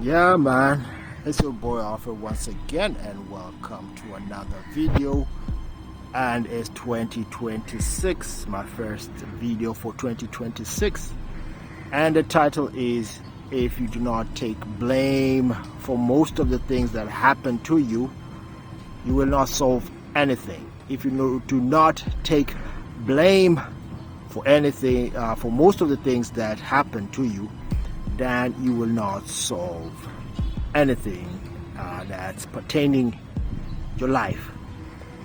Yeah, man, it's your boy Alfred once again, and welcome to another video. And it's 2026, my first video for 2026, and the title is if you do not take blame for most of the things that happen to you, you will not solve anything. If you do not take blame for anything, for most of the things that happen to you, then you will not solve anything that's pertaining your life.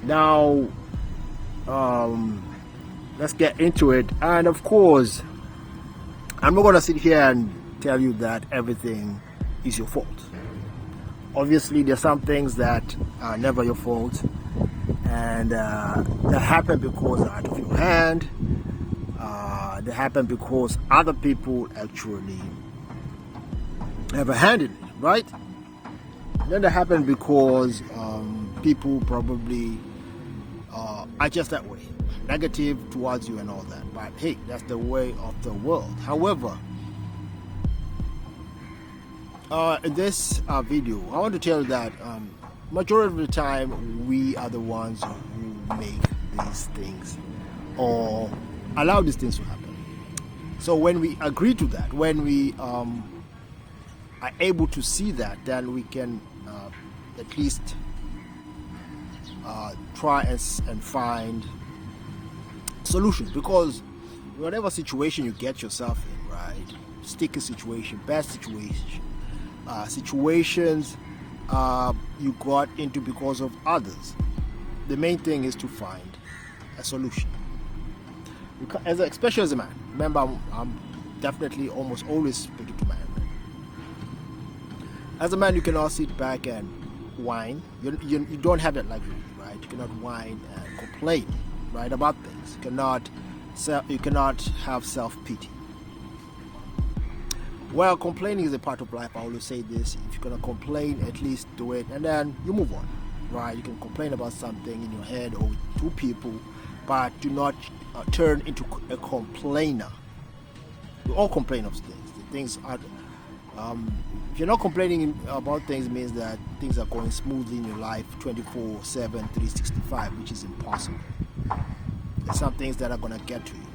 Now, let's get into it. And of course, I'm not going to sit here and tell you that everything is your fault. Obviously, there's some things that are never your fault, and that happen because they're out of your hand. They happen because other people actually have a hand in it, right? Then they happen because people probably are just that way, negative towards you and all that. But hey, that's the way of the world. However, in this video, I want to tell you that majority of the time we are the ones who make these things or allow these things to happen. So when we agree to that, when we are able to see that, then we can at least try and find solutions. Because whatever situation you get yourself in, right, sticky situation, bad situation, situations you got into because of others, the main thing is to find a solution. Especially as a man, remember, I'm definitely almost always speaking to men. As a man, you cannot sit back and whine. You don't have that luxury, right? You cannot whine and complain, right, about things. You cannot have self-pity. Well, complaining is a part of life. I always say this: if you're gonna complain, at least do it, and then you move on, right? You can complain about something in your head or with two people, but do not turn into a complainer. We all complain of things. The things are. If you're not complaining about things, it means that things are going smoothly in your life 24/7, 365, which is impossible. There's some things that are going to get to you,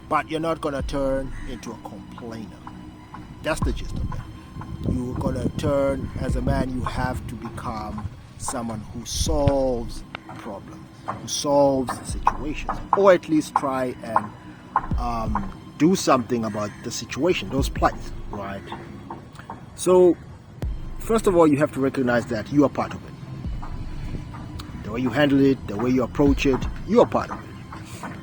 but you're not going to turn into a complainer. That's the gist of it. You're going to turn, as a man, you have to become someone who solves problems, who solves situations, or at least try and do something about the situation, those plights, right? So, first of all, you have to recognize that you are part of it. The way you handle it, the way you approach it, you are part of it.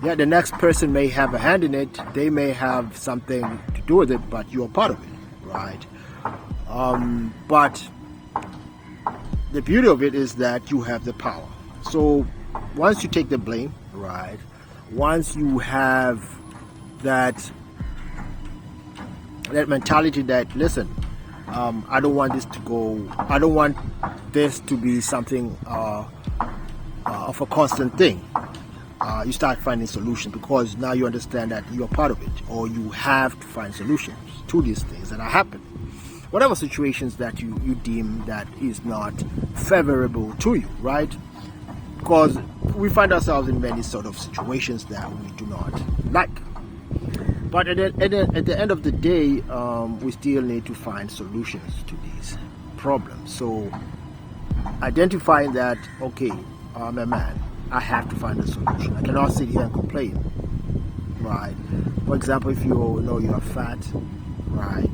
Yeah, the next person may have a hand in it, they may have something to do with it, but you are part of it, right? But the beauty of it is that you have the power. So, once you take the blame, right, once you have that mentality that, listen, I don't want this to go, I don't want this to be something of a constant thing. You start finding solutions, because now you understand that you're part of it, or you have to find solutions to these things that are happening. Whatever situations that you deem that is not favorable to you, right? Because we find ourselves in many sort of situations that we do not like. But at the end of the day, we still need to find solutions to these problems. So identifying that, okay, I'm a man, I have to find a solution. I cannot sit here and complain, right? For example, if you know you are fat, right,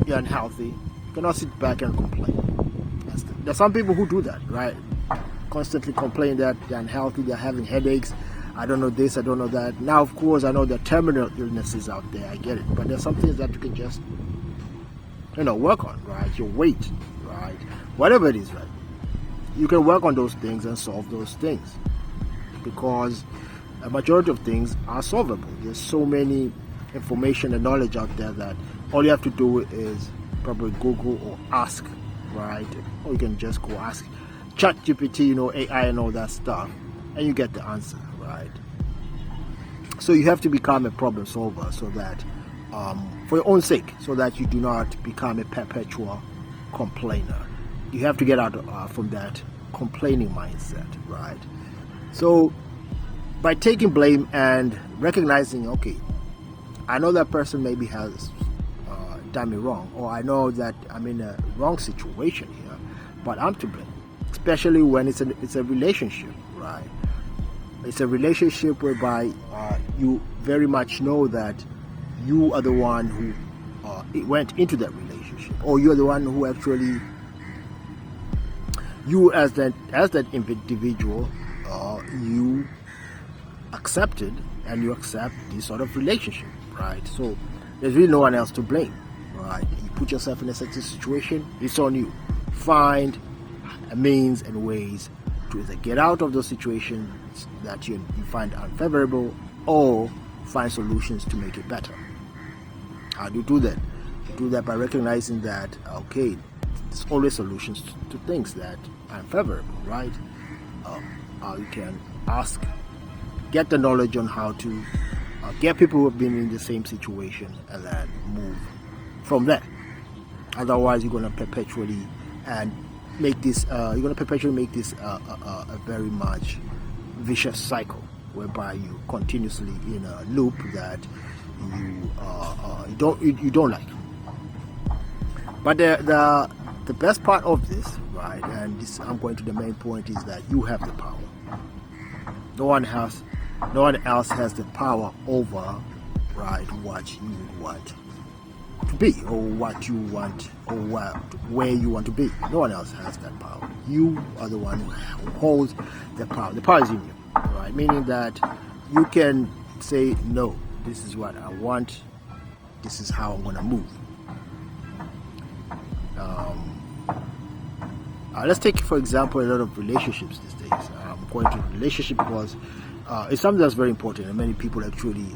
you're unhealthy, you cannot sit back and complain. There's some people who do that, right? Constantly complain that they're unhealthy, they're having headaches, I don't know this, I don't know that. Now, of course, I know there are terminal illnesses out there, I get it. But there's some things that you can just, work on, right? Your weight, right? Whatever it is, right? You can work on those things and solve those things. Because a majority of things are solvable. There's so many information and knowledge out there that all you have to do is probably Google or ask, right? Or you can just go ask ChatGPT, AI and all that stuff, and you get the answer, right? So you have to become a problem solver so that for your own sake, so that you do not become a perpetual complainer. You have to get out from that complaining mindset, right? So by taking blame and recognizing, okay, I know that person maybe has done me wrong, or I know that I'm in a wrong situation here, but I'm to blame. Especially when it's a relationship, right? It's a relationship whereby you very much know that you are the one who went into that relationship, or you're the one who actually, you as that individual, you accepted, and you accept this sort of relationship, right? So there's really no one else to blame, right? You put yourself in a certain situation, it's on you. Find means and ways to either get out of those situations that you find unfavorable, or find solutions to make it better. How do you do that? You do that by recognizing that, okay, there's always solutions to things that are unfavorable, right? You can ask, get the knowledge on how to get people who have been in the same situation, and then move from there. Otherwise, you're going to perpetually make this a very much vicious cycle, whereby you continuously in a loop that you don't like. But the best part of this, right, and this, I'm going to the main point, is that you have the power. No one else has the power over, right, what you want to be, or what you want, or where you want to be. No one else has that power. You are the one who holds the power. The power is in you, right? Meaning that you can say, no, this is what I want, this is how I'm going to move. Let's take, for example, a lot of relationships these days. I'm going to relationship because it's something that's very important, and many people actually,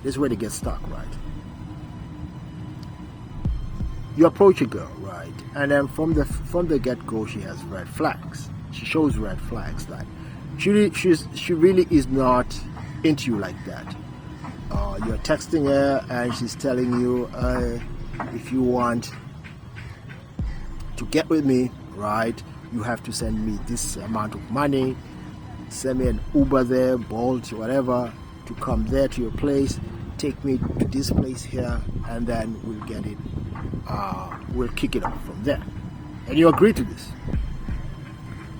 this is where they get stuck, right? You approach a girl, right, and then from the get-go, she has red flags. She shows red flags that she really is not into you like that. You're texting her, and she's telling you, if you want to get with me, right, you have to send me this amount of money, send me an Uber there, Bolt, whatever, to come there to your place, take me to this place here, and then we'll get it, we'll kick it off from there. And you agree to this.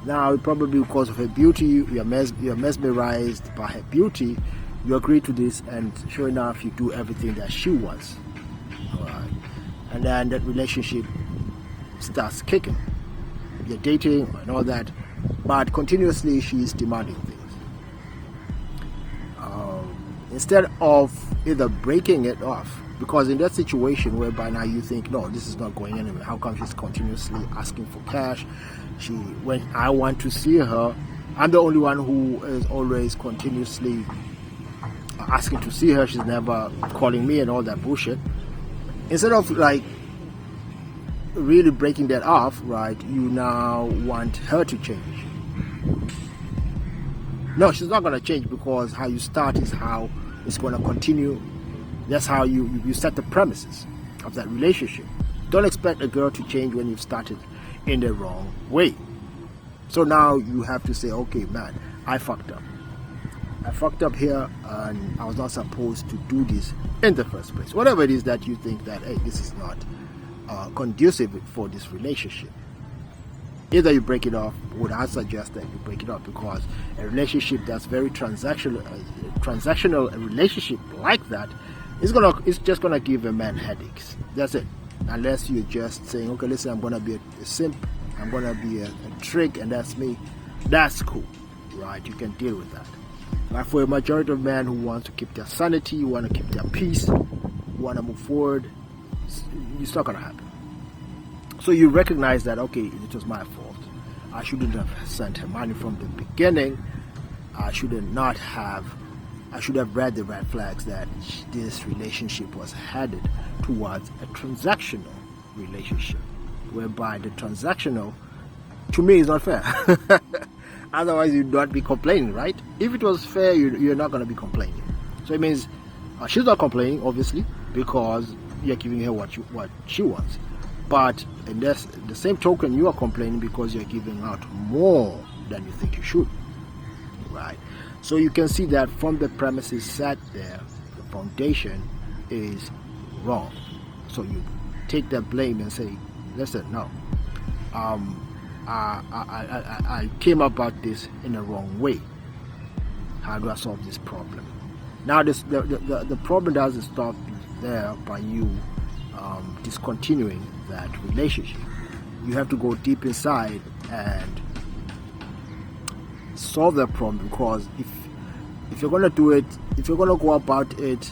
Now, probably because of her beauty, you're mesmerized by her beauty, you agree to this, and sure enough, you do everything that she wants. All right. And then that relationship starts kicking. You're dating and all that, but continuously she's demanding things. Instead of either breaking it off, because in that situation whereby now you think, no, this is not going anywhere, how come she's continuously asking for cash? When I want to see her, I'm the only one who is always continuously asking to see her, she's never calling me and all that bullshit. Instead of like really breaking that off, right, you now want her to change. No, she's not going to change, because how you start is how it's going to continue. That's how you set the premises of that relationship. Don't expect a girl to change when you've started in the wrong way. So now you have to say, okay, man, I fucked up. I fucked up here, and I was not supposed to do this in the first place. Whatever it is that you think that, hey, this is not conducive for this relationship. Either you break it off, would I suggest that you break it off, because a relationship that's very transactional, a relationship like that, it's just gonna give a man headaches. That's it. Unless you're just saying, okay, listen, I'm gonna be a simp, I'm gonna be a trick, and that's me. That's cool, right? You can deal with that. But for a majority of men who want to keep their sanity, who want to keep their peace, who want to move forward, it's not gonna happen. So you recognize that, okay, it was my fault. I shouldn't have sent her money from the beginning. I should have read the red flags that this relationship was headed towards a transactional relationship, whereby the transactional, to me, is not fair. Otherwise, you'd not be complaining, right? If it was fair, you're not going to be complaining. So it means she's not complaining, obviously. because you're giving her what she wants. But in the same token, you are complaining because you're giving out more than you think you should, right? So you can see that from the premises set there, the foundation is wrong. So you take that blame and say, listen, no, I came about this in the wrong way. How do I solve this problem? Now the problem doesn't stop there by you discontinuing that relationship. You have to go deep inside and solve that problem, because if you're gonna do it, if you're gonna go about it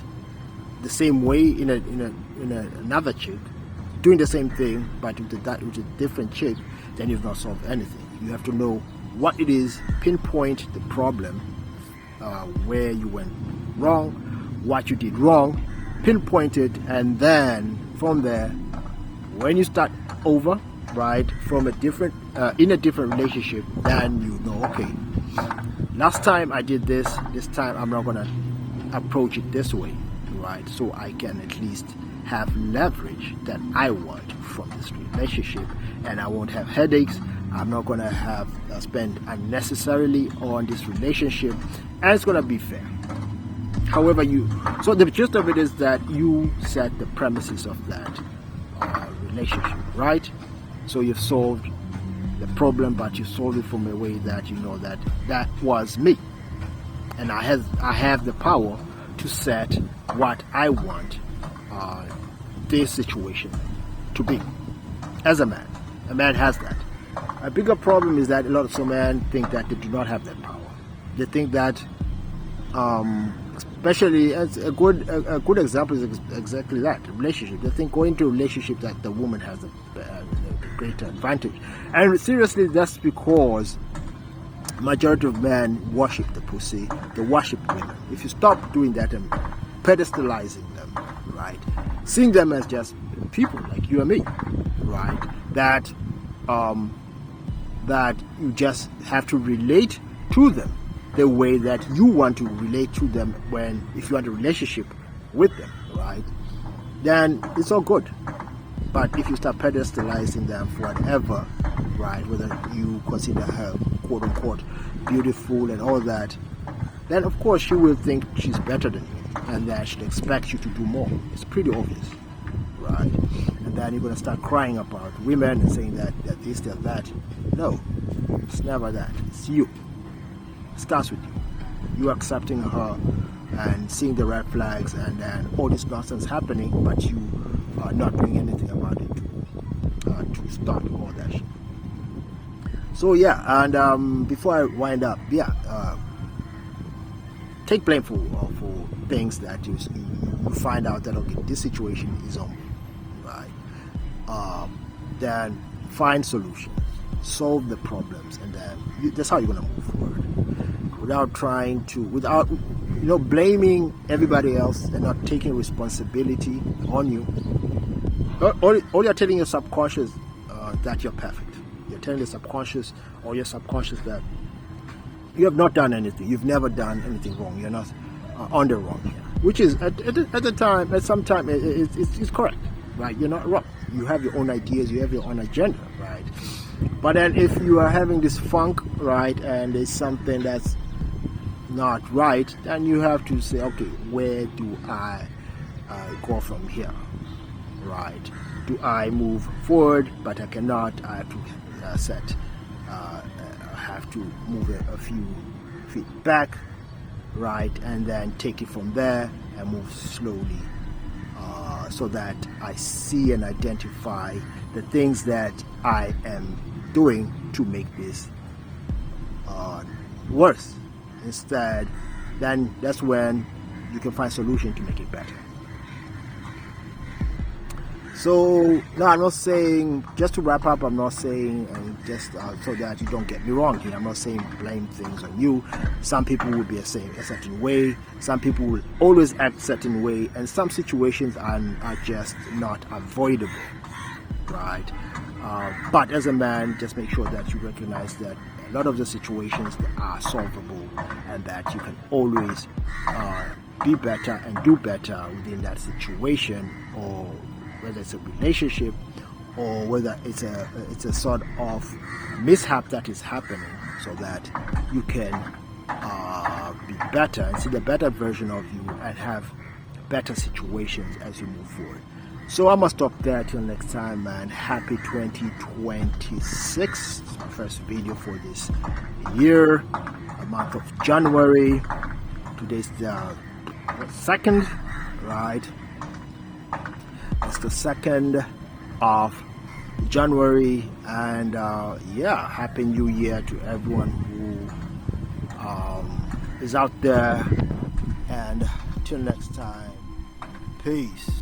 the same way in another chick, doing the same thing but with a different chick, then you've not solved anything. You have to know what it is, pinpoint the problem, where you went wrong, what you did wrong, pinpoint it, and then from there, when you start over, right, from a different in a different relationship, then you know, okay, last time I did this time I'm not gonna approach it this way, right? So I can at least have leverage that I want from this relationship, and I won't have headaches. I'm not gonna have spend unnecessarily on this relationship, and it's gonna be fair. However, so the gist of it is that you set the premises of that relationship, right? So you've solved the problem, but you solved it from a way that you know that was me, and I have the power to set what I want this situation to be. As a man has that. A bigger problem is that a lot of some men think that they do not have that power. They think that, especially as a good example is exactly that, relationship. They think going into a relationship that the woman has a greater advantage, and seriously, that's because majority of men worship the pussy, they worship women. If you stop doing that and pedestalizing them, right, seeing them as just people like you and me, right, that you just have to relate to them the way that you want to relate to them if you want a relationship with them, right, then it's all good. But if you start pedestalizing them for whatever, right, whether you consider her quote unquote beautiful and all that, then of course she will think she's better than you, and that she'll expect you to do more. It's pretty obvious, right? And then you're going to start crying about women and saying that this, that. No, it's never that. It's you. It starts with you. You accepting her and seeing the red flags and then all this nonsense happening, but you are not doing anything about it to stop all that shit. So yeah, and before I wind up, take blame for things that you find out that, okay, this situation is on me, right? Then find solutions, solve the problems, and then that's how you're gonna move forward, without blaming everybody else and not taking responsibility on you. All you're telling your subconscious that you're perfect. You're telling your subconscious that you have not done anything. You've never done anything wrong. You're not on the wrong here, which is at some time it's correct, right? You're not wrong. You have your own ideas. You have your own agenda, right? But then if you are having this funk, right, and there's something that's not right, then you have to say, okay, where do I go from here, right? Do I move forward? But I cannot. I have to have to move a few feet back, right, and then take it from there and move slowly, so that I see and identify the things that I am doing to make this worse. Instead, then that's when you can find solution to make it better. So no, I'm not saying, just to wrap up, I'm not saying just so that you don't get me wrong here, I'm not saying blame things on you. Some people will be a certain way, some people will always act a certain way, and some situations are just not avoidable, right? But as a man, just make sure that you recognize that a lot of the situations are solvable and that you can always be better and do better within that situation, or whether it's a relationship or whether it's a sort of mishap that is happening, so that you can be better and see the better version of you and have better situations as you move forward. So I must stop there till next time, man. Happy 2026. It's my first video for this year, a month of January. Today's the 2nd, right? It's the 2nd of January, and yeah, happy new year to everyone who is out there, and till next time, peace.